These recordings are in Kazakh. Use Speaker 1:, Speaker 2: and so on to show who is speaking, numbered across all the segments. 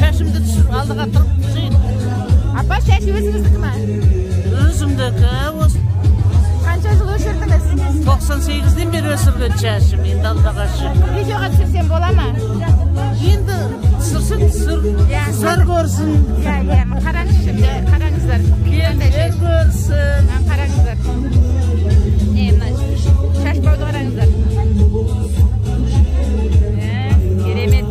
Speaker 1: Şaşımda düşürüp aldığa turup düşeyim.
Speaker 2: Apa şaşı özünüzdeki mi?
Speaker 1: Özümdeki olsun.
Speaker 2: Qancha yıl öşürdünüz?
Speaker 1: 98'den beri ösürgen şaşım, endi aldığa şaşım.
Speaker 2: Videoga düşürsem bola mı?
Speaker 1: Endi sırsı düşür, sır görsün.
Speaker 2: Ya, qarangız şimdi, qarangızlar.
Speaker 1: Keller görsün.
Speaker 2: Qarangızlar. Şaşpavdu qarangızlar. Keremet.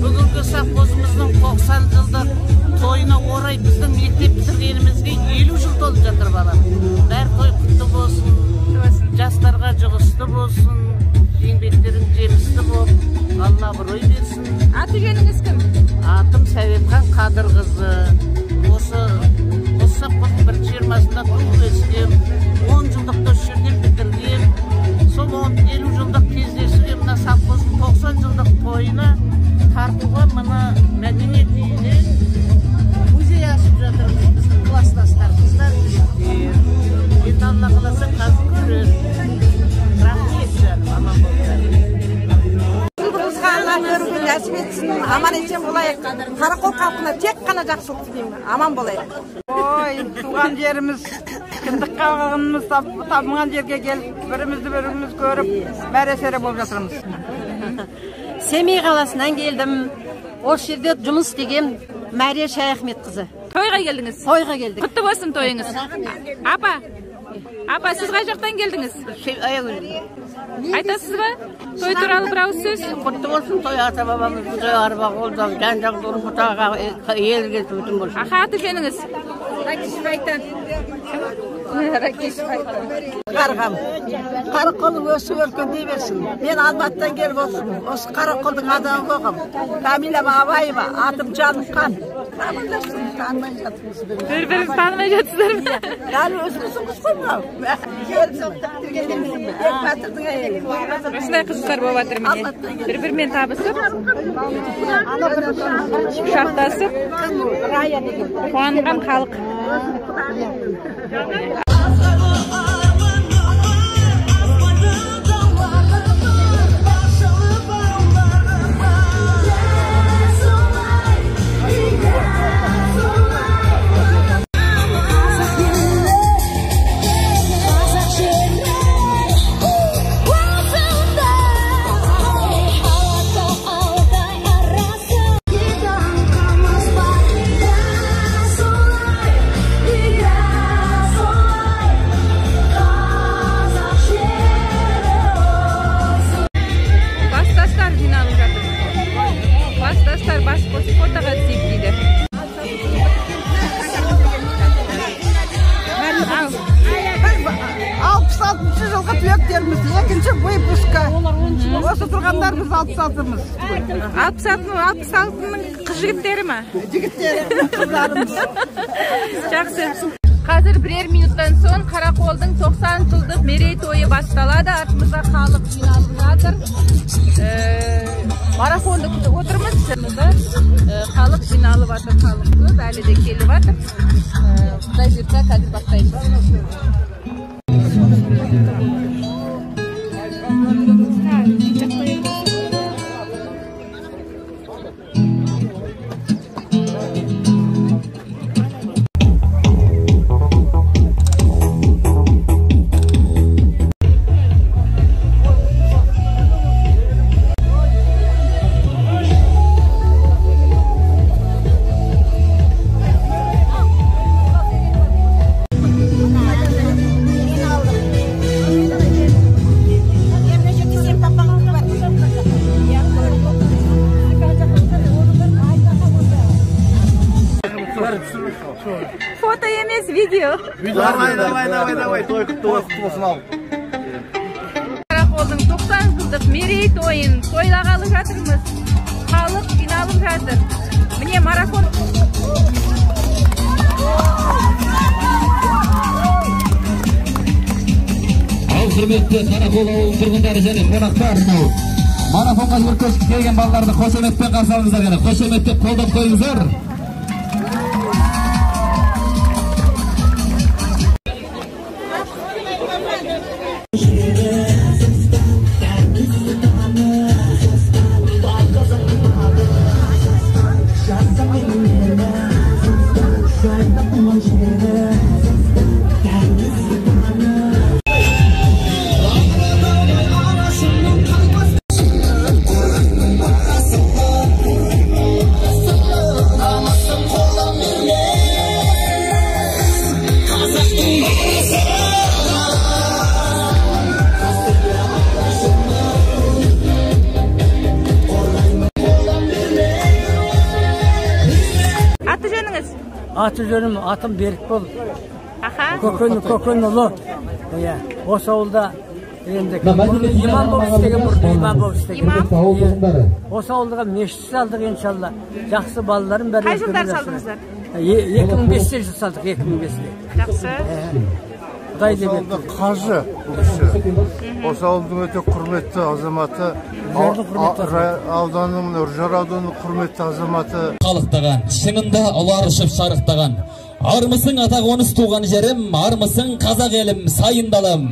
Speaker 1: Bugünkü safkozumuzun 90 yılda toyuna oray bizden mektep bitirgenimizge 50 yıl tolup жатыр bala. Her toy kutlu bolsun. Жастарға жығысты болсын, еңбектерің жемісті болып, Алла абырой берсін.
Speaker 2: Аты жөніңіз кім?
Speaker 1: Атым Сәветхан Қадырқызы. Осы сапқоз 1-20-сында туып өскем, 10 жылдықта осы жерден бітіргем. Сол 50 жылдық кездесуге мына сапқоздың 90 жылдық тойына тартуға мына мәдениет үйіне музей ашып жатырмыз. Біздің класстастарымыздар біздер. Енді Алла қаласа қазір көрер. Рахмет жаным, аман болыңдар.
Speaker 3: Нәсіп етсін, аман етсен болайық. Қарақол халқына тек қана жақсылық тілеймін. Аман болайық. Ой, туған жеріміз, кіндік қалғанымыз табынған жерге келіп, біріміз көріп, мәре-сәре болып жатырмыз.
Speaker 4: Семей қаласынан келдім. Осы жерде жұмыс істеген Мәрия Шаяхметқызы.
Speaker 2: Тойға келдіңіз?
Speaker 4: Тойға келдік.
Speaker 2: Құтты болсын тойыңыз. Апа, сіз қай жақтан келдіңіз? Айтасыз ба? Той туралы бір ауыз сөз?
Speaker 1: Құтты болсын той ата бабамыздың той арба қолдан, жан-жақ тұрмытаға елге өтім болсын.
Speaker 2: Аты жөніңіз? Ракеш Байтан.
Speaker 3: Қарғам, Қарақол өсіп өркендей берсін. Мен Алматыдан келіп отырмын. Осы Қарақолдың адамы болғам. Камилям Абаева, атым Жанымхан. Танымай жатырмыз.
Speaker 2: Бір-біріңіз танымай жатсыздар ма?
Speaker 3: Дәл өзімізіңіз ғой мынау. Батырдың әйелі.
Speaker 2: Осындай қызықтар болып жатыр міне. Бір-бірімен табысып, құшақтасып, қуанған халық.
Speaker 3: Осы тұрғандарымыз 66-мыз.
Speaker 2: 66-ның қыз жігіттері ма?
Speaker 3: Жігіттері, қыздарымыз.
Speaker 2: Жақсы. Қазір бірер минуттан соң Қарақолдың 90 жылдық мерейтойы басталады. Артымызда халық жиналып жатыр. Марафонды күтіп отырмыз. Халық жиналып жатыр, халық көп, әлі де келіп жатыр. Құдай бұйырса қазір бастаймыз. Foto емес, видео.
Speaker 5: Давай, той құтты ал.
Speaker 2: Қарақолдың 90 жылдық мерейтойын тойлағалы жатырмыз. Халық жиналып жатыр. Міне марафон.
Speaker 6: Құрметті Қарақол ауылының тұрғындары және қонақтар, Марафонға жүріп келген балаларды қошеметпен қарсы алыңыздар ғана. Қошеметтеп қолдап қойыңыздар.
Speaker 7: Аты жөнім атым Берікбол.
Speaker 2: Аха.
Speaker 7: Көкен ұлы. Осы ауылда енді имам болып істеген, имам болып істеген. Осы ауылға мешіт салдық иншалла. Жақсы балаларым бәрі.
Speaker 2: Қай жылдар салдыңыздар?
Speaker 7: 2005-те жыл салдық, 2005-те.
Speaker 2: Жақсы.
Speaker 7: Құдай деп еді.
Speaker 5: Қажы. Осы ауылдың өте құрметті азаматы. Ауданның, Үржар ауданның құрметті азаматы.
Speaker 6: Қалықтаған, шыңында ұлар ұшып шарықтаған. Армысың ата қоныс туған жерім, армысың қазақ елім, сайындалым.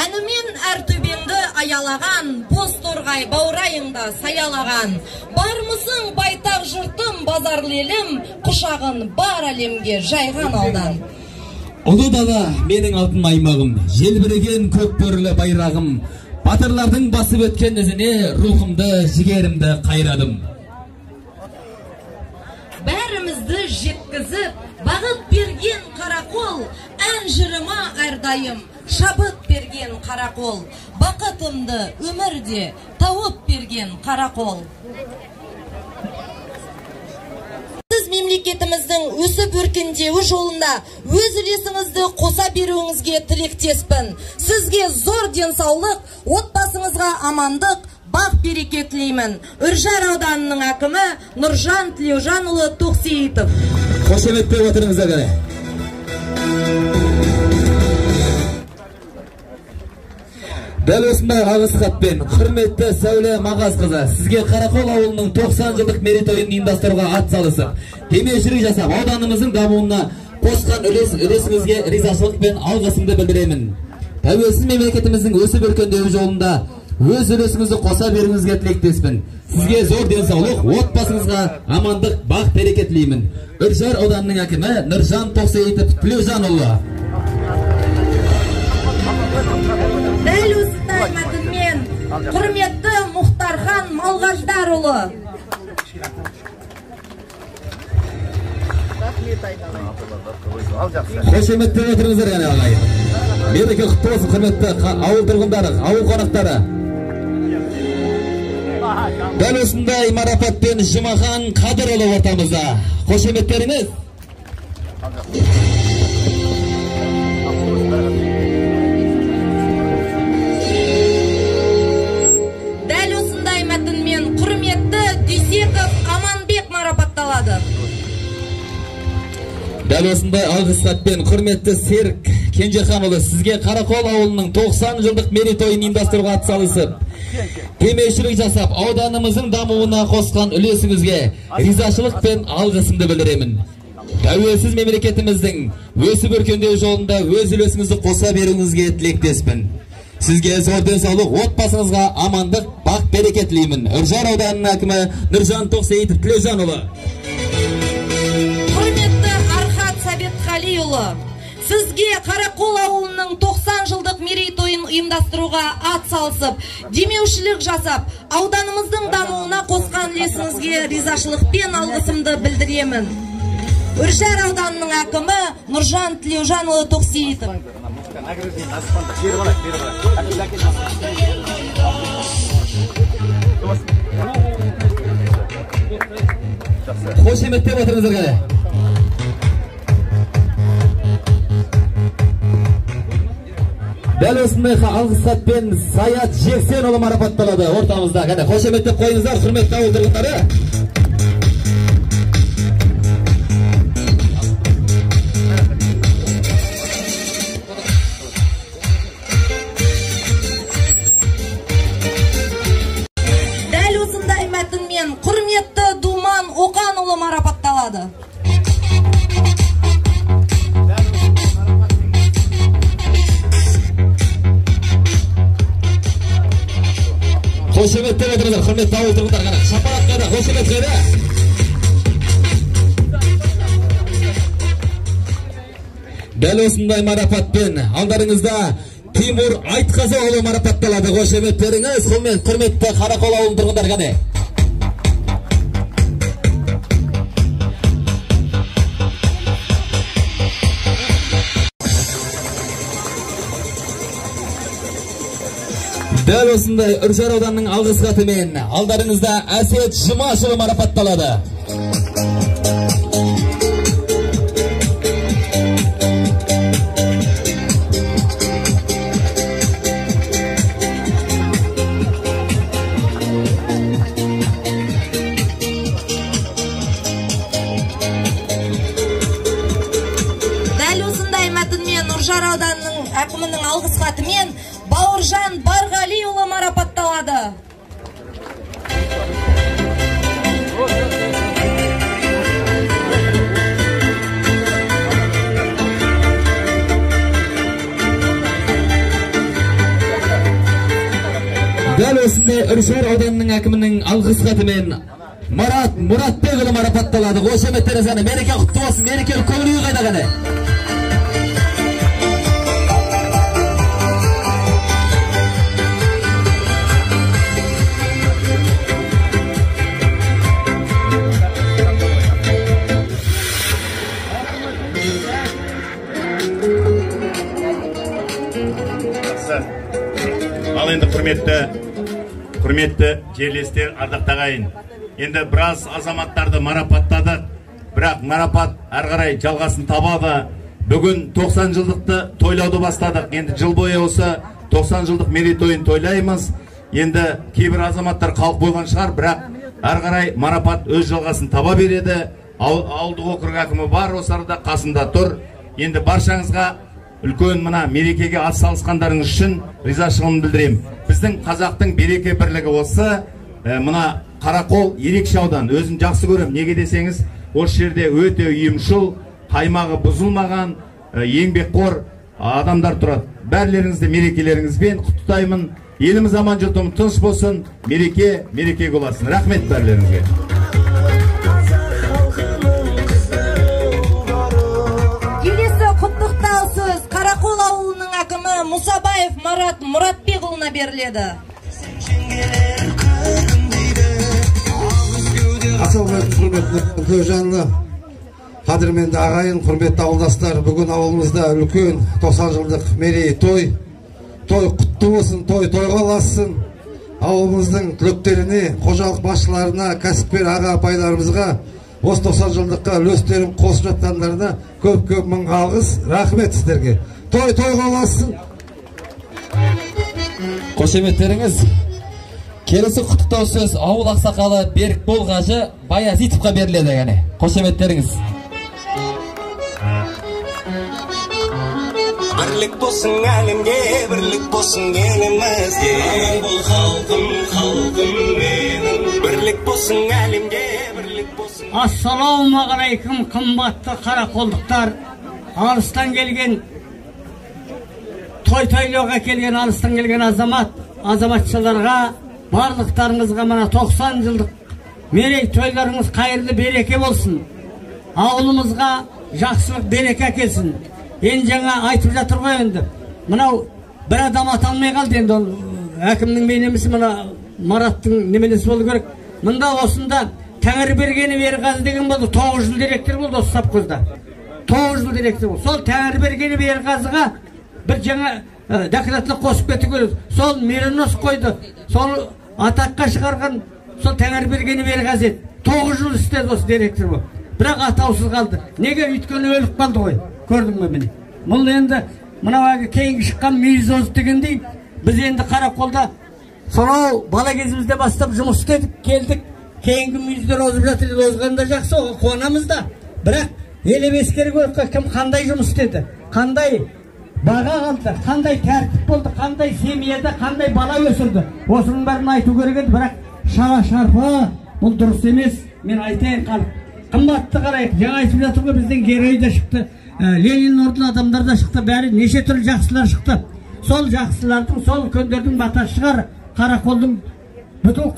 Speaker 8: Әнімен әр төбеңді аялаған, боз торғай баурайыңда саялаған. Бармысың байтақ жұртым, базарлы елім, құшағын бар әлемге жайған алдан.
Speaker 6: Ұлы дала менің алтын аймағым, желбіреген көк бөрілі байрағым. Батырлардың басып өткен ізіне рухымды, жігерімді қайрадым.
Speaker 8: Бәрімізді жеткізіп, бағыт берген қарақол, ән жырыма әрдайым, шабыт берген қарақол, бақытымды өмірде тауып берген қарақол. Сіз мемлекетіміздің өсіп өркендеуі жолында өз үлесіңізді қоса беруіңізге тілектеспін. Сізге зор денсаулық, отбасыңызға амандық, бақ береке тілеймін. Үржар ауданының әкімі Нұржан Тілеужанұлы Тоқсейітов.
Speaker 6: Қошеметтеп отырыңыздар ғана. Дәл осындай алғыс хатпен, құрметті Сәуле Мағазқызы, сізге Қарақол ауылының 90 жылдық мерейтойын ұйымдастыруға ат салысып, демеушілік жасап, ауданымыздың дамуына қосқан үлесіңізге ризашылық пен алғысымды білдіремін. Тәуелсіз мемлекетіміздің өсіп өркендеуі жолында өз үлесіңізді қоса беруіңізге тілектеспін. Сізге зор денсаулық, отбасыңызға амандық, бақ береке тілеймін. Үржар ауданының әкімі Нұржан Тоқсейітов Тілеужанұлы.
Speaker 8: Дәл осындай мәтінмен құрметті Мұхтархан Малғаждарұлы.
Speaker 6: Қошеметтеп отырыңыздар ғана ағайын. Мереке құтты болсын құрметті ауыл тұрғындары, ауыл қонақтары. Дәл осындай марапатпен Жұмахан Қадырұлы ортамызда. Қошеметтеріңіз.
Speaker 8: Дәл осындай мәтінмен құрметті Дүйсеков Аманбек марапатталады.
Speaker 6: Дәл осындай алғыс хатпен құрметті Серік Кенжеханұлы, сізге Қарақол ауылының 90 жылдық мерейтойын ұйымдастыруға атсалысып, демеушілік жасап, ауданымыздың дамуына қосқан үлесіңізге ризашылық пен алғысымды білдіремін. Тәуелсіз мемлекетіміздің өсіп өркендеу жолында өз үлесіңізді қоса беруіңізге тілектеспін. Сізге зор денсаулық, отбасыңызға амандық, бақ береке тілеймін. Үржар ауданының әкімі Нұржан Тоқсейітов Тілеужанұлы.
Speaker 8: Құрметті Архат Сәбетқалиұлы, сізге Қарақол ауылының 90 жылдық мерейтойын ұйымдастыруға ат салысып, демеушілік жасап, ауданымыздың дамуына қосқан үлесіңізге ризашылық пен алғысымды білдіремін. Үржар ауданының әкімі Нұржан Тілеужанұлы Тоқсейітов.
Speaker 6: Қошеметтеп отырыңыздар ғана. Дәл осындай алғыс хатпен Саят Жексенұлы марапатталады ортамызда. Ғана қошеметтеп қойыңыздар, құрметті ауыл тұрғындары. Маратқа да қошемет қайда. Дәл осындай марапатпен алдарыңызда Тимур Айтқазыұлы марапатталады. Қошеметтеріңіз құрметті Қарақол ауылының тұрғындары қане. Дәл осындай Үржар ауданының алғыс хатымен алдарыңызда Әсет Жұмашұлы марапатталады.
Speaker 8: Дәл осындай мәтінмен Үржар ауданының әкімінің алғыс хатымен Бауыржан Барғалиұлы марапатталады.
Speaker 6: Дәл осындай Үржар ауданының әкімінің алғыс хатымен Марат Мұратбекұлы марапатталады. Қошеметтеріңіз қане. Мереке құтты болсын. Мерекелік көңіл-күй қайда қане.
Speaker 9: Ал енді құрметті жерлестер, ардақтаған ағайын. Енді біраз азаматтарды марапаттадық, бірақ марапат әрі қарай жалғасын табады. Бүгін 90 жылдықты тойлауды бастадық. Енді жыл бойы осы 90 жылдық мерейтойын тойлаймыз. Енді кейбір азаматтар қалып қойған шығар, бірақ әрі қарай марапат өз жалғасын таба береді. Ауылдық округ әкімі бар, осы арада қасында тұр. Енді баршаңызға үлкен мына мерекеге атсалысқандарыңыз үшін ризашылығымды білдірем. Біздің қазақтың береке бірлігі осы. Мына Қарақол ерекше аудан, өзім жақсы көрем. Неге десеңіз, осы жерде өте ұйымшыл, қаймағы бұзылмаған, еңбекқор адамдар тұрады. Бәрлеріңізді мерекелеріңізбен құттықтаймын. Еліміз аман, жұртымыз тыныш болсын. Мереке болсын. Рахмет бәрлеріңізге.
Speaker 8: Қарақол ауылының әкімі Мұсабаев Марат Мұратбекұлына беріледі.
Speaker 10: Құрметті жанлы қадірменді ағайын, құрметті ауылдастар, бүгін ауылымызда үлкен 90 жылдық мерейтой. Той құтты болсын, тойға ұлассын. Ауылымыздың түлектеріне, қожалық басшыларына, кәсіпкер аға апайларымызға осы 90 жылдыққа үлестерін қосып жатқандарына көп мың алғыс, рахмет сіздерге. Тойға ұлассын.
Speaker 6: Қошеметтеріңіз. Келесі құттықтау сөз ауыл ақсақалы Берікбол Қажы Баязитовқа беріледі яғни. Қошеметтеріңіз.
Speaker 11: Бірлік болсын әлемге, бірлік болсын елімізге. Аман бол халқым менің. Бірлік болсын әлемге, бірлік болсын.
Speaker 7: Ассалаумағалейкум, қымбатты қарақолдықтар. Алыстан келген, тойлауға келген, алыстан келген азаматшыларға, барлықтарыңызға мына 90 жылдық мерейтойларыңыз қайырлы береке болсын. Ауылымызға жақсылық береке әкелсін. Енді жаңа айтып жатыр ғой енді. Мынау бір адам аталмай қалды енді, әкімнің менемесі мына Мараттың немелесі болу керек. Мында осында Тәңірбергені Берғазы деген болды, 9 жыл директор болды осы Сапқозда. 9 жыл директор болды. Сол Тәңірбергені Берғазыға бір жаңа докладты қосып кету керек. Сол меренос қойды. Сол атаққа шығарған сол Тәңірбергені Берғазы еді. 9 жыл істеді осы директор болып. Бірақ атаусыз қалды. Неге? Өйткені өліп қалды ғой. Көрдің бе мені? Бұл енді мынау кейінгі шыққан мүйіз дегендей, біз енді Қарақолда сонау бала кезімізде бастап жұмыс істедік, келдік. Кейінгі мүйіздер озып жатыр, озғанда жақсы, оған қуанамыз да. Бірақ елемес керек, кім қандай жұмыс істеді, қандай баға қалды, қандай тәртіп болды, қандай семьяда қандай бала өсірді. Осының бәрін айту керек еді, бірақ шара шарпы бұл дұрыс емес. Мен айтайын халық. Қымбатты қарайық, жаңа айтып жатыр ғой, біздің герой да шықты, Ленин орден адамдар да шықты, бәрі неше түрлі жақсылар шықты. Сол жақсылардың, сол үлкендердің батасы шығар Қарақолдың бүтін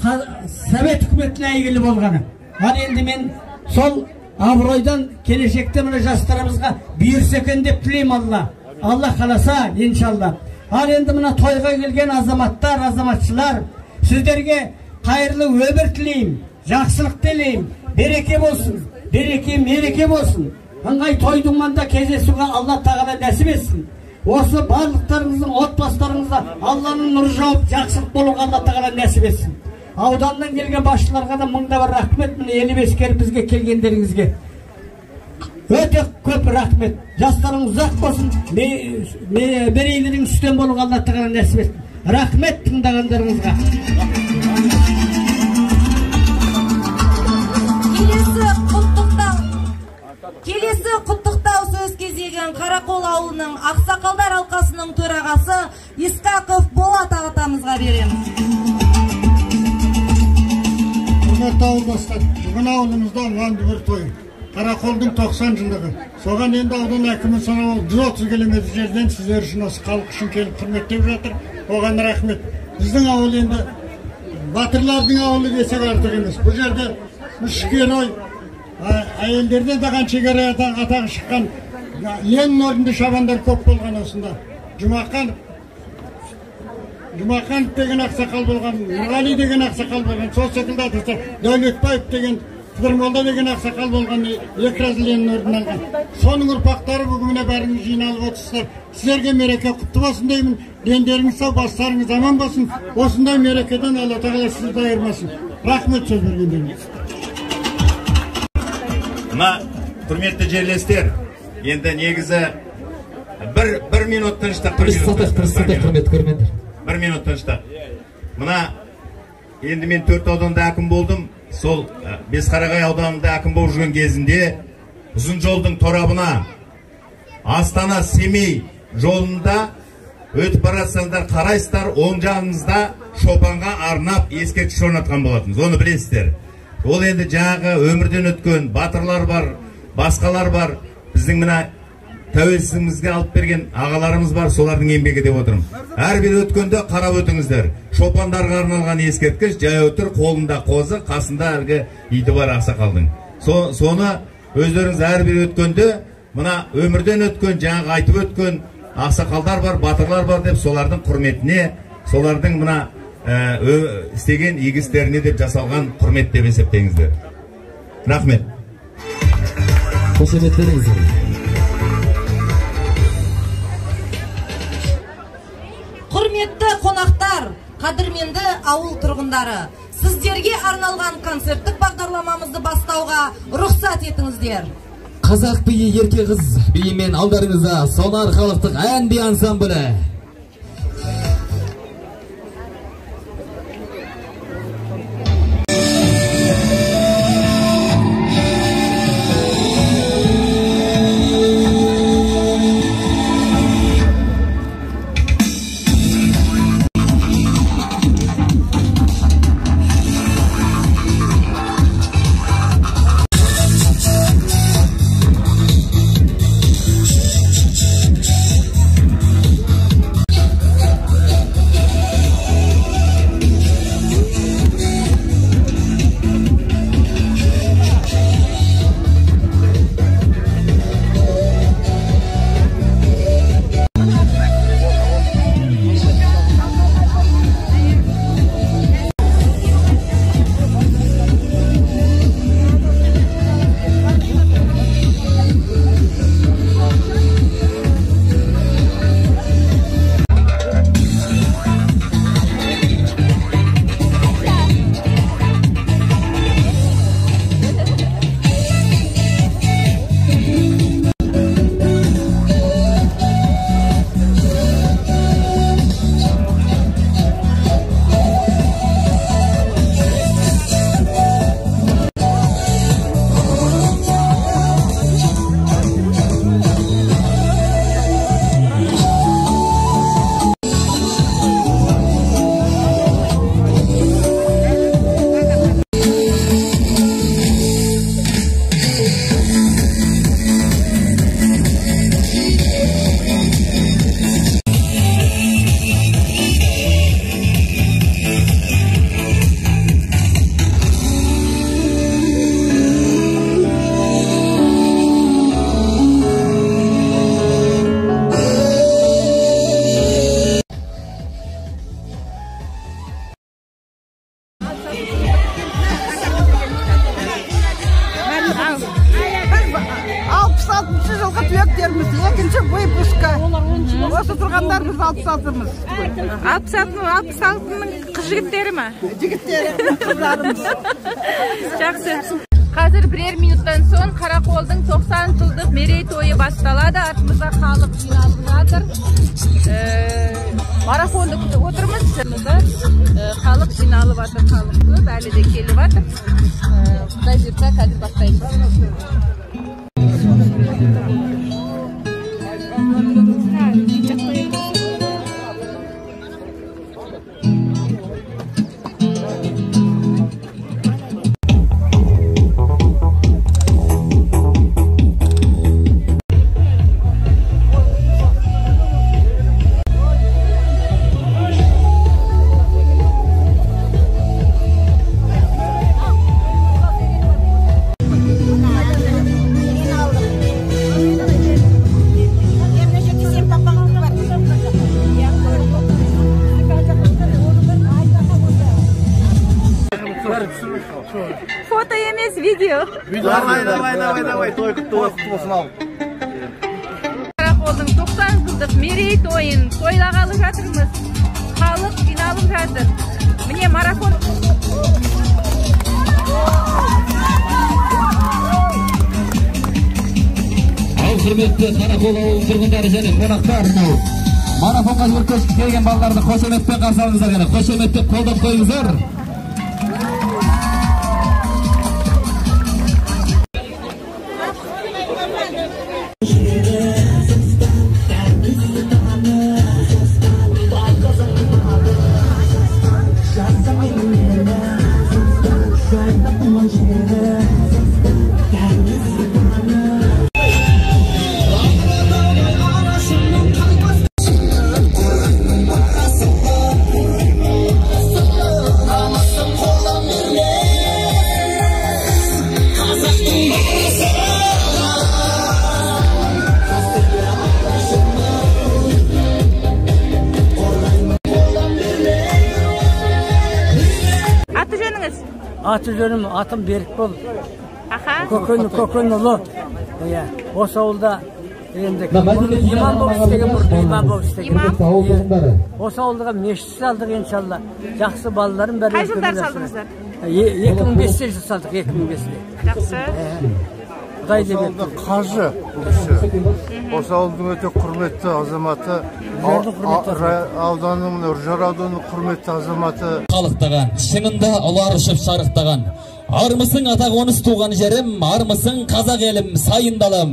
Speaker 7: совет үкіметіне әйгілі болғаны. Ал енді мен сол абыройдан келешекте мына жастарымызға бұйырса екен деп тілеймін. Алла қаласа, иншалла. Ал енді мына тойға келген азаматтар, азаматшылар, сіздерге қайырлы өмір тілеймін, жақсылық тілеймін, береке болсын, береке, мереке болсын. Ыңғай тойдың манда кездесуге Алла тағала нәсіп етсін. Осы барлықтарыңыздың отбасыларыңызға Алланың нұры жауып жақсылық болуға Алла тағала нәсіп етсін. Ауданнан келген басшыларға да мыңда бір рахмет, міне 55 келіп бізге келгендеріңізге. Өте көп рахмет. Жастарыңыз ұзақ болсын, мерейлерің үстем болуға Алла тағала нәсіп етсін. Рахмет тыңдағандарыңызға.
Speaker 8: Келесі құттықтау сөз кезеген Қарақол ауылының Ақсақалдар алқасының төрағасы Исқақов Болат ағатамызға береміз.
Speaker 12: Құрметті ауылдастар, бүгін ауылымызда ұланды бір той. Қарақолдың 90 жылдығы. Соған енді аудан әкімі санауы 130 км жерден сіздер үшін осы халық үшін келіп құрметтеп жатыр. Оған рахмет. Біздің ауыл енді батырлардың ауылы десек артық емес. Бұл жерде мүшкерой әйелдерден де шекара атағы шыққан ең орынды шабандар көп болған осында. Жұмақанов деген ақсақал болған, Нұрғали деген ақсақал болған, сол секілді атасы Дәулетбаев деген, Қыдырмолда деген ақсақал болған, екі разыленің орнын алған. Соның ұрпақтары бүгіне бәріңіз жиналып отырсыздар. Сіздерге мереке құтты болсын деймін. Дендеріңіз сау, бастарыңыз аман болсын. Осындай мерекеден Алла тағала сізді айырмасын. Рахмет сөз бергендеріңіз.
Speaker 9: Мына құрметті жерлестер, енді негізі бір минут тыныштық. Бір минут тыныштық. Мына енді мен 4 ауданда әкім болдым. Сол Бесқарағай ауданында әкім болып жүрген кезінде ұзын жолдың торабына Астана Семей жолында өтіп барасаңдар қарайсыздар, оң жағыңызда шопанға арнап ескерткіш орнатқан болатын. Оны білесіздер. Ол енді жаңағы өмірден өткен батырлар бар, басқалар бар. Біздің мына тәуелсіздігімізге алып берген ағаларымыз бар, солардың еңбегі деп отырмын. Әрбір өткенде қарап өтіңіздер. Шопандарға арналған ескерткіш, жай отыр, қолында қозы, қасында әлгі иті бар ақсақалдың. Соны өздеріңіз әрбір өткенде мына өмірден өткен, жаңағы айтып өткен ақсақалдар бар, батырлар бар деп солардың құрметіне, солардың мына істеген игістеріне деп жасалған құрмет деп есептеңіздер. Рахмет.
Speaker 8: Құрметті қонақтар, қадірменді ауыл тұрғындары, сіздерге арналған концерттік бағдарламамызды бастауға рұқсат етіңіздер.
Speaker 6: Қазақ биі ерке қыз биімен алдарыңызда Сонар халықтық ән би ансамблі.
Speaker 3: выпуска. Осы тұрғандарымыз 66-мыз.
Speaker 2: 66-ның қыз жігіттері ма?
Speaker 3: Жігіттері, қыздарымыз.
Speaker 2: Жақсы. Қазір бірер минуттан соң Қарақолдың 90 жылдық мерейтойы басталады. Артымызда халық жиналып жатыр. Марафонды күтіп отырмыз. Халық жиналып жатыр, халық көп, әлі де келіп жатыр. Құдай бұйырса қазір бастаймыз. Foto емес, видео.
Speaker 5: Давай, той құтты болсын ал.
Speaker 2: Қарақолдың 90 жылдық мерейтойын тойлағалы жатырмыз. Халық жиналып жатыр. Міне марафон.
Speaker 6: Ал құрметті Қарақол ауылының тұрғындары және қонақтар, марафонға өркешіп келген балаларды қошеметпен қарсы алыңыздар, және қошеметті қолдап қойыңыздар.
Speaker 7: Аты жөнім атым Берікбол.
Speaker 2: Аха.
Speaker 7: Көкен ұлы. Осы ауылда енді имам болып істеген бұрын, имам болып істеген. Осы ауылға мешіт салдық, иншалла. Жақсы балаларым бәрі.
Speaker 2: Қай жылдар салдыңыздар?
Speaker 7: 2005-те жыл салдық, 2005-те.
Speaker 2: Жақсы.
Speaker 7: Құдай деп еді.
Speaker 5: Қажы осы ауылдың өте құрметті азаматы, ауданның Үржар ауданының құрметті азаматы.
Speaker 6: Қалықтаған, шыңында ұлар ұшып шарықтаған. Армысың ата қоныс туған жерім, армысың қазақ елім, сайындалым.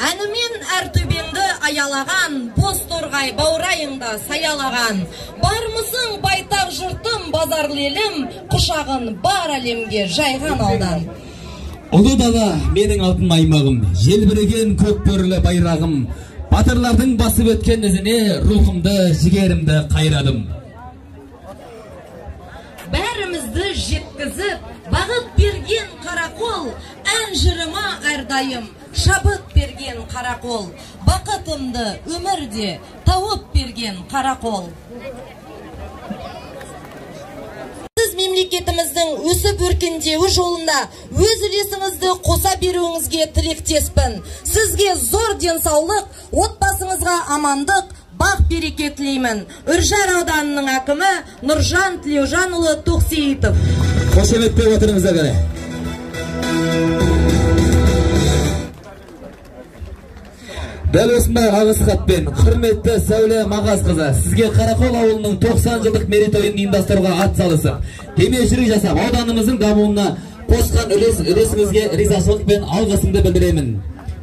Speaker 8: Әнімен әр төбеңді аялаған, боз торғай баурайыңда саялаған. Бармысың байтақ жұртым, базарлы елім, құшағын бар әлемге жайған аудан.
Speaker 6: Ұлы дала менің алтын аймағым, желбіреген көк бөрілі байрағым. Батырлардың басып өткен ізіне рухымды, жігерімді қайрадым.
Speaker 8: Бәрімізді жеткізіп, бағыт берген Қарақол, ән жырыма әрдайым шабыт берген Қарақол, бақытымды өмірде тауып берген Қарақол. Сіз мемлекетіміздің өсіп өркендеуі жолында өз үлесіңізді қоса беруіңізге тілектеспін. Сізге зор денсаулық, отбасыңызға амандық, бақ береке тілеймін. Үржар ауданының әкімі Нұржан Тілеужанұлы Тоқсейітов.
Speaker 6: Қошеметпен отырыңыздар ғана. Дәл осындай алғыс хатпен, құрметті Сәуле Мағазқызы, сізге Қарақол ауылының 90 жылдық мерейтойын ұйымдастыруға атсалысып, демеушілік жасап, ауданымыздың дамуына қосқан үлесіңізге ризашылық пен алғысымды білдіремін.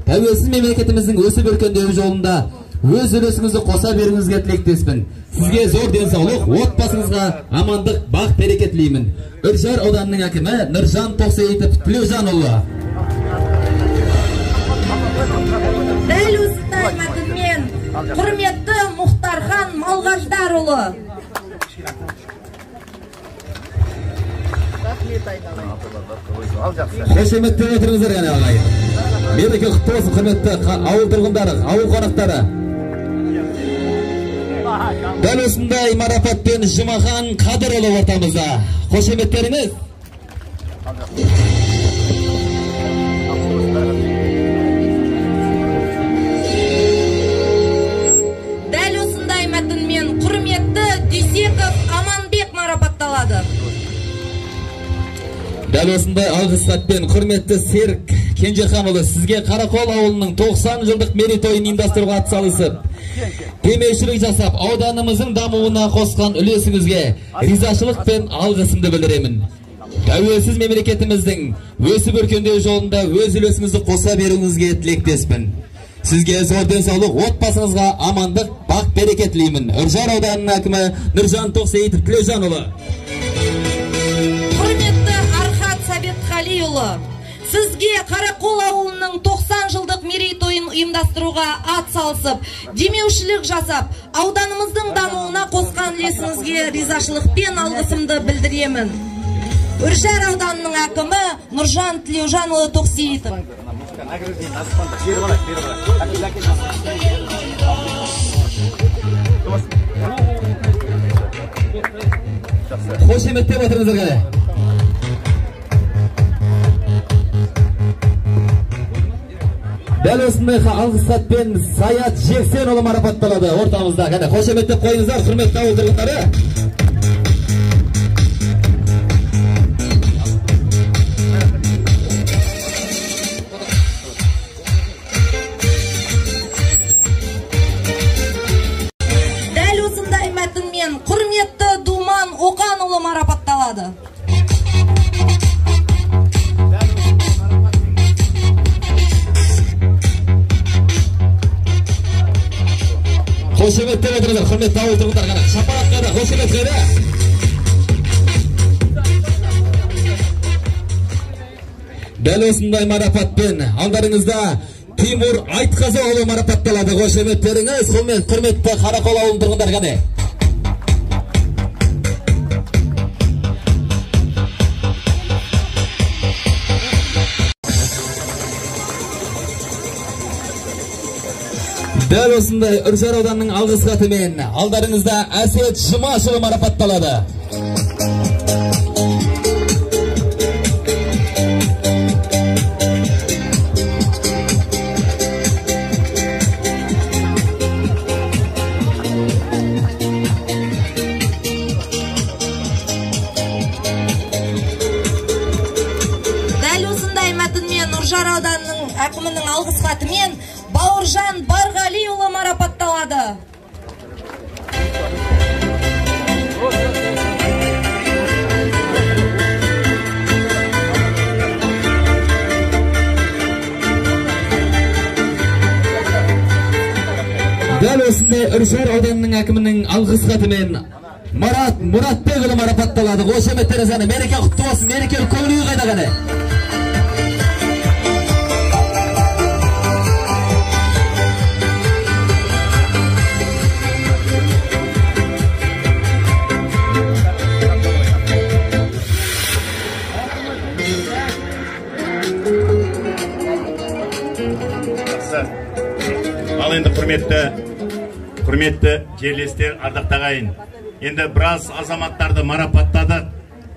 Speaker 6: Тәуелсіз мемлекетіміздің өсіп өркендеуі жолында өз үлесіңізді қоса беруіңізге тілектеспін. Сізге зор денсаулық, отбасыңызға амандық, бақ береке тілеймін. Үржар ауданының әкімі Нұржан Тоқсейітов Тілеужанұлы.
Speaker 8: Дәл осындай мәтінмен құрметті Мұхтархан Малғаждарұлы.
Speaker 6: Қошеметпен отырыңыздар ғана ағайын. Мереке құтты болсын құрметті ауыл тұрғындары, ауыл қонақтары. Дәл осындай марапатпен Жұмахан Қадырұлы ортамызда. Қошеметтеріңіз.
Speaker 8: басталады.
Speaker 6: Дәл осындай алғыс хатпен құрметті Серік Кенжеханұлы сізге Қарақол ауылының 90 жылдық мерейтойын ұйымдастыруға атсалысып, демеушілік жасап, ауданымыздың дамуына қосқан үлесіңізге ризашылық пен алғысымды білдіремін. Тәуелсіз мемлекетіміздің өсіп өркендеу жолында өз үлесіңізді қоса беруіңізге тілектеспін. Сізге зор денсаулық, отбасыңызға амандық, бақ береке тілеймін. Үржар ауданының әкімі Нұржан Тоқсейітов Тілеужанұлы.
Speaker 8: Құрметті Архат Сабетқалиұлы, сізге Қарақол ауылының 90 жылдық мерейтойын ұйымдастыруға ат салысып, демеушілік жасап, ауданымыздың дамуына қосқан үлесіңізге ризашылықпен алғысымды білдіремін. Үржар ауданының әкімі Нұржан Тілеужанұлы Тоқсейітов.
Speaker 6: Қошеметтеп отырыңыздар қане. Дәл осындай алғыс хатпен Саят Жексенұлы марапатталады ортамызда. Қане қошеметтеп қойыңыздар, құрметті ауыл тұрғындары.
Speaker 8: Құрметті Думан Оқанұлы марапатталады.
Speaker 6: Қошеметтеп отырыңыздар, құрметті ауыл тұрғындар, қане шапалақ қайда, қошемет қайда. Дәл осындай марапатпен алдарыңызда Тимур Айтқазыұлы марапатталады. Қошеметтеріңіз, құрметті Қарақол ауылының тұрғындар, қане. Дәл осындай Үржар ауданының алғыс хатымен алдарыңызда Әсет Жұмашұлы марапатталады.
Speaker 8: Дәл осындай мәтінмен Үржар ауданының әкімінің алғыс хатымен Бауыржан Барғалиұлы марапатталады.
Speaker 6: Дәл осындай Үржар ауданының әкімінің алғыс хатымен Марат Мұратбекұлы марапатталады. Қошеметтеріңіз қане, мереке құтты болсын, мерекелік көңіл күй қайда қане.
Speaker 9: Ал енді құрметті жерлестер, ардақты ағайын. Енді біраз азаматтарды марапаттадық,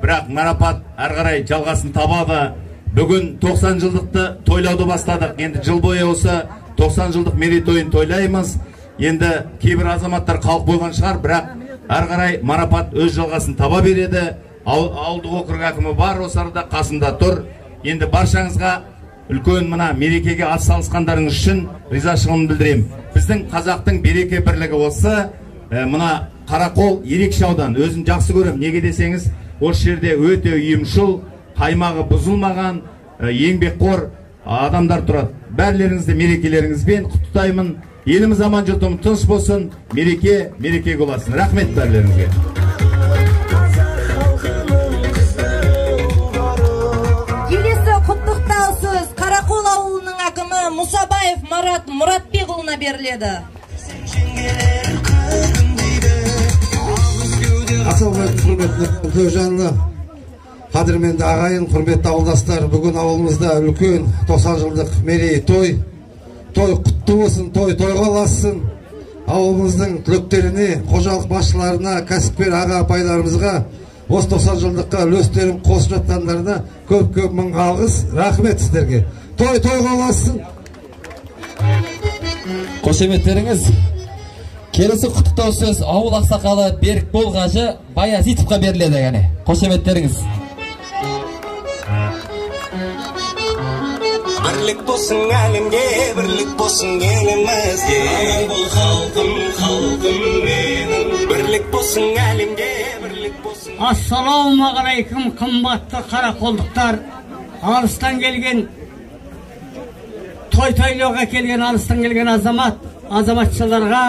Speaker 9: бірақ марапат әрі қарай жалғасын табады. Бүгін 90 жылдықты тойлауды бастадық. Енді жыл бойы осы 90 жылдық мерейтойын тойлаймыз. Енді кейбір азаматтар қалып қойған шығар, бірақ әрі қарай марапат өз жалғасын таба береді. Ауылдық округ әкімі бар, осы арада қасында тұр. Енді баршаңызға үлкен мына мерекеге атсалысқандарыңыз үшін ризашылығымды білдіремін. Біздің қазақтың береке бірлігі осы. Мына Қарақол ерекше аудан, өзін жақсы көрем. Неге десеңіз, осы жерде өте ұйымшыл, қаймағы бұзылмаған, еңбекқор адамдар тұрады. Бәрлеріңізді мерекелеріңізбен құттықтаймын. Еліміз аман, жұртым тыныш болсын, мереке боласын. Рахмет бәрлеріңізге.
Speaker 8: Қарақол ауылының әкімі Мұсабаев Марат Мұратбекұлына беріледі.
Speaker 10: Құрметті Тілеужанұлы, қадірменді ағайын, құрметті ауылдастар, бүгін ауылымызда үлкен 90 жылдық мерейтой. Той құтты болсын, тойға ұлассын. Ауылымыздың түлектеріне, қожалық басшыларына, кәсіпкер аға апайларымызға, осы 90 жылдыққа үлестерін қосып жатқандарына көп мың алғыс, рахмет сіздерге. Тойға ұлассын.
Speaker 6: Қошеметтеріңіз Келесі құттықтау сөз ауыл ақсақалы Берікбол қажы Баязитовқа беріледі яғни. Қошеметтеріңіз.
Speaker 11: Бірлік болсын әлемге, бірлік болсын елімізге. Аман бол халқым, халқым менің. Бірлік болсын әлемге, бірлік болсын.
Speaker 7: Ассалаумағалейкум, қымбатты қарақолдықтар. Алыстан келген, той-тойлауға келген, алыстан келген азаматшыларға,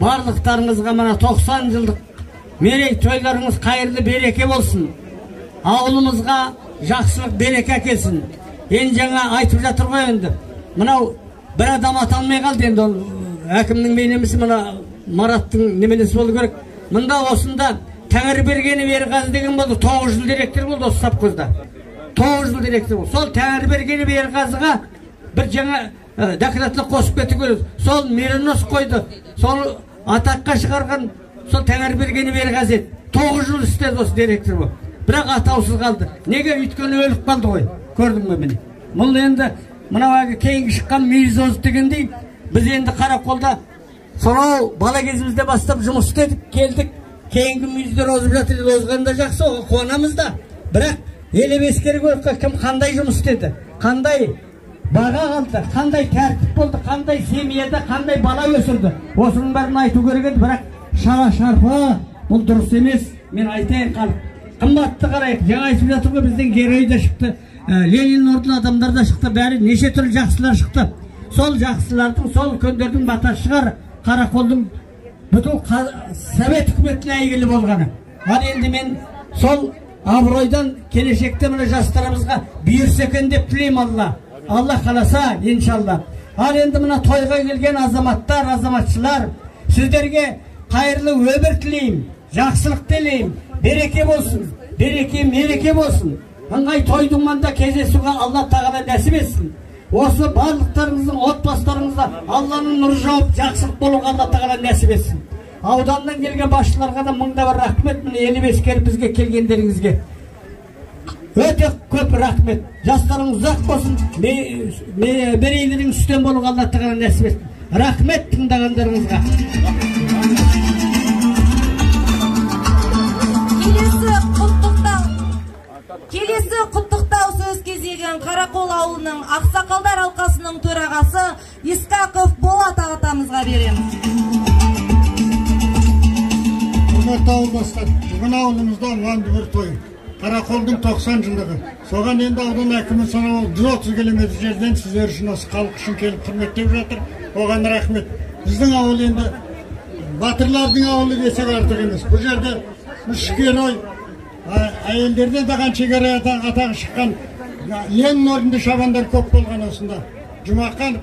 Speaker 7: барлықтарыңызға мына 90 жылдық мерей тойларыңыз қайырлы береке болсын. Ауылымызға жақсылық береке әкелсін. Енді жаңа айтып жатыр ғой енді. Мынау бір адам аталмай қалды енді, ол әкімнің бейнемесі мына Мараттың немелесі болу керек. Мында осында Тәңірбергені Берғазы деген болды, 9 жыл директор болды осы Сапкөзда. 9 жыл директор болды. Сол Тәңірбергені Берғазыға бір жаңа докладты қосып кету керек. Сол меренос қойды. Сол атаққа шығарған сол Тәңірбергені Берғазы 9 жыл істеді осы директор болып. Бірақ атаусыз қалды. Неге? Өйткені өліп қалды ғой. Көрдің бе мені? Бұл енді мынау кейінгі шыққан мейіз дегендей, біз енді Қарақолда сонау бала кезімізде бастап жұмыс істедік, келдік. Кейінгі мүйіздер озып жатыр, озғанда жақсы, қуанамыз да. Бірақ елеп ескеру керек, кім қандай жұмыс істеді, қандай баға қалды, қандай тәртіп болды, қандай семьяда қандай бала өсірді. Осының бәрін айту керек еді, бірақ шара-шарпы бұл дұрыс емес. Мен айтайын халық. Қымбатты қарайық, жаңа айтып жатыр ғой, біздің герой да шықты, Ленин орден адамдар да шықты, бәрі неше түрлі жақсылар шықты. Сол жақсылардың, сол үлкендердің батасы шығар Қарақолдың бүтін Совет үкіметіне әйгілі болғаны. Ал енді мен сол абыройдан келешекте мына жастарымызға бұйырса екен деп тілеймін. Алла қаласа, иншалла. Ал енді мына тойға келген азаматтар, азаматшылар, сіздерге қайырлы өмір тілеймін, жақсылық тілеймін, береке болсын, береке, мереке болсын. Ыңғай тойдың манда кездесуге Алла тағала нәсіп етсін. Осы барлықтарыңыздың, отбасыларыңызға Алланың нұры жауып, жақсылық болуға Алла тағала нәсіп етсін. Ауданнан келген басшыларға да мыңда бір рахмет, міне еліп ескеріп бізге келгендеріңізге. Өте көп рахмет. Жастарыңыз ұзақ болсын, мерейлерің үстем болуға Алла тағала нәсіп етсін. Рахмет тыңдағандарыңызға.
Speaker 8: Келесі құттықтау сөз кезеген Қарақол ауылының ақсақалдар алқасының төрағасы Искаков Болат ағатамызға береміз.
Speaker 12: Құрметті ауылдастар, бүгін ауылымызда ұланды бір той. Қарақолдың 90 жылдығы. Соған енді аудан әкімі санау 130 км жерден сіздер үшін осы халық үшін келіп құрметтеп жатыр. Оған рахмет. Біздің ауыл енді батырлардың ауылы десек артық емес. Бұл жерде үш герой, әйелдерден де қанша герой атағы шыққан, Ленин орденді шабандар көп болған осында. Жұмақанов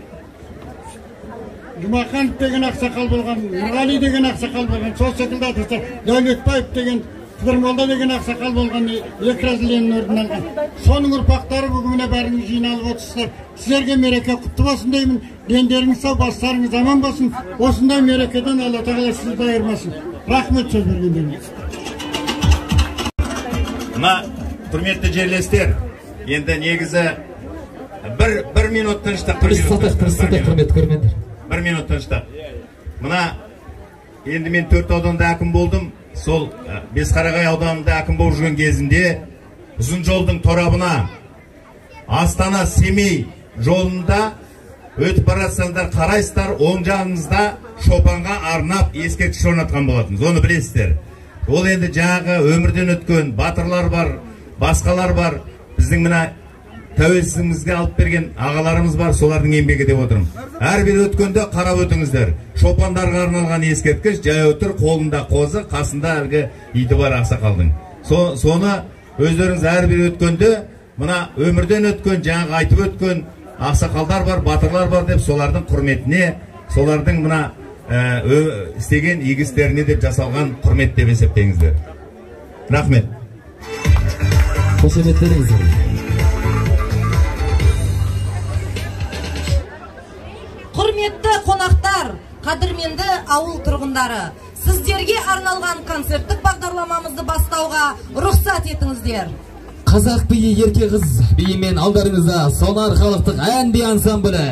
Speaker 12: деген ақсақал болған, Нұрғали деген ақсақал болған, сол секілді атасы Дәулетбаев деген, Қыдырмолда деген ақсақал болған, екі раз Ленин орден алған. Соның ұрпақтары бүгіне бәріңіз жиналып отырсыздар. Сіздерге мереке құтты болсын деймін. Дендеріңіз сау, бастарыңыз аман болсын. Осындай мерекеден Алла тағала сізді айырмасын. Рахмет сөз бергендеріңіз.
Speaker 9: Мына құрметті жерлестер, енді негізі бір минут тыныштық, бір минут тыныштық. Мына енді мен 4 ауданда әкім болдым. Сол Бесқарағай ауданында әкім болып жүрген кезінде ұзын жолдың торабына Астана Семей жолында өтіп барасаңдар қарайсыздар, оң жағыңызда шопанға арнап ескерткіш орнатқан болатынбыз. Оны білесіздер. Ол енді жаңағы өмірден өткен батырлар бар, басқалар бар. Біздің мына тәуелсіздігімізге алып берген ағаларымыз бар, солардың еңбегі деп отырмын. Әрбір өткенде қарап өтіңіздер. Шопандарға арналған ескерткіш, жаяу тұр, қолында қозы, қасында әлгі иті бар ақсақалдың. Соны өздеріңіз әрбір өткенде мына өмірден өткен, жаңағы айтып өткен ақсақалдар бар, батырлар бар деп солардың құрметіне, солардың мына істеген игістеріне деп жасалған құрмет деп есептеңіздер. Рахмет.
Speaker 8: Құрметті қонақтар, қадірменді ауыл тұрғындары, сіздерге арналған концерттік бағдарламамызды бастауға рұқсат етіңіздер.
Speaker 6: Қазақ биі ерке қыз биімен алдарыңызда Сонар халықтық ән би ансамблі